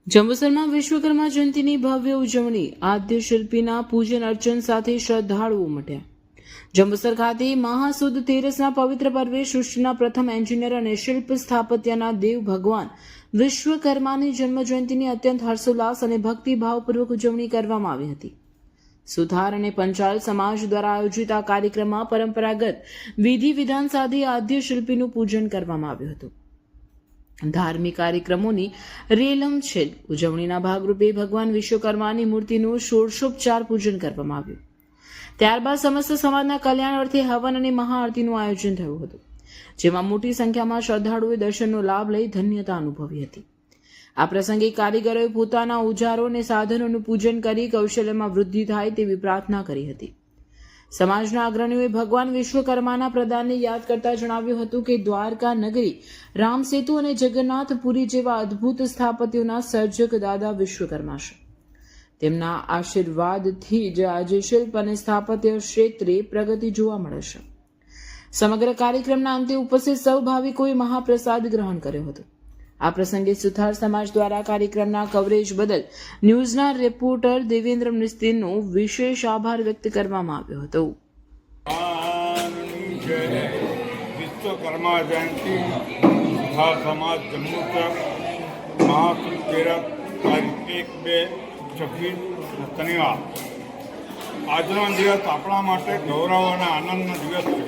જંબુસરમાં વિશ્વકર્મા જયંતિની ભવ્ય ઉજવણી, આદ્ય શિલ્પીના પૂજન અર્ચન સાથે શ્રદ્ધાળુઓ ઉમટ્યા। જંબુસર ખાતે મહાસુદ તેરસના પવિત્ર પર્વે સૃષ્ટિના પ્રથમ એન્જિનિયર અને શિલ્પ સ્થાપત્યના દેવ ભગવાન વિશ્વકર્માની જન્મજયંતિની અત્યંત હર્ષોલ્લાસ અને ભક્તિભાવપૂર્વક ઉજવણી કરવામાં આવી હતી। સુથાર અને પંચાલ સમાજ દ્વારા આયોજિત આ કાર્યક્રમમાં પરંપરાગત વિધિ વિધાન સાથે આદ્ય શિલ્પીનું પૂજન કરવામાં આવ્યું હતું। ધાર્મિક કાર્યક્રમોની રેલમછેલ ઉજવણીના ભાગરૂપે ભગવાન વિશ્વકર્માની મૂર્તિનું ષોડશોપચાર પૂજન કરવામાં આવ્યું। ત્યારબાદ સમસ્ત સમાજના કલ્યાણ અર્થે હવન અને મહાઆરતીનું આયોજન થયું હતું, જેમાં મોટી સંખ્યામાં શ્રદ્ધાળુઓએ દર્શનનો લાભ લઈ ધન્યતા અનુભવી હતી। આ પ્રસંગે કારીગરોએ પોતાના ઓજારો અને સાધનોનું પૂજન કરી કૌશલ્યમાં વૃદ્ધિ થાય તેવી પ્રાર્થના કરી હતી। સમાજના અગ્રણીઓએ ભગવાન વિશ્વકર્માના પ્રદાનને યાદ કરતા જણાવ્યું હતું કે દ્વારકા નગરી, રામસેતુ અને જગન્નાથપુરી જેવા અદ્ભુત સ્થાપત્યોના સર્જક દાદા વિશ્વકર્મા છે। તેમના આશીર્વાદથી જ આજે શિલ્પ અને સ્થાપત્ય ક્ષેત્રે પ્રગતિ જોવા મળે છે। સમગ્ર કાર્યક્રમના અંતે ઉપસ્થિત સૌ ભાવિકોએ મહાપ્રસાદ ગ્રહણ કર્યો હતો। આ પ્રસંગે સુથાર સમાજ દ્વારા કાર્યક્રમના કવરેજ બદલ ન્યૂઝના રિપોર્ટર દેવેન્દ્ર મિસ્ત્રીનો વિશેષ આભાર વ્યક્ત કરવામાં આવ્યો હતો। વિશ્વકર્મા જયંતિ સુથાર સમાજ જંબુસર મહાસુદ તેરસ તારીખ 1-2-26 શનિવાર। આજનો દિવસ આપણા માટે ગૌરવ અને આનંદનો દિવસ છે।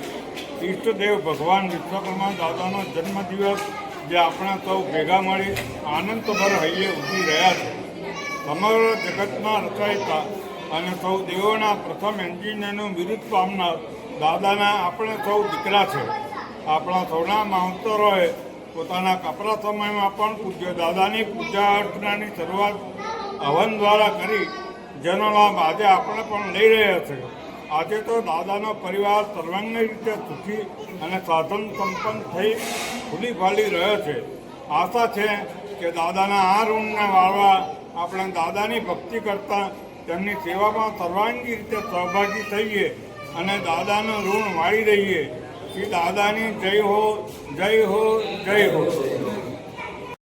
ઈષ્ટદેવ ભગવાન વિશ્વકર્મા દાદાનો જન્મદિવસ જે આપણે સૌ ભેગા મળી આનંદભર હૈયે ઉભી રહ્યા છે। સમગ્ર જગતમાં રચાયેલા અને સૌ દેવોના પ્રથમ એન્જિનિયરનું બિરુદ પામનાર દાદાના આપણે સૌ દીકરા છે। આપણા સૌના મહાવતરોએ પોતાના કપરા સમયમાં પણ પૂજ્ય દાદાની પૂજા અર્ચનાની શરૂઆત હવન દ્વારા કરી, જેનો લાભ આજે આપણે પણ લઈ રહ્યા છે। આજે તો દાદાનો પરિવાર સર્વાંગી રીતે સુખી અને સાધન સંપન્ન થઈ ખુલી ફાલી રહ્યો છે। આશા છે કે દાદાના આ ઋણને વાળવા આપણે દાદાની ભક્તિ કરતા તેમની સેવામાં સર્વાંગી રીતે સહભાગી થઈએ અને દાદાનું ઋણ વાળી રહીએ। શ્રી દાદાની જય હો, જય હો, જય હો।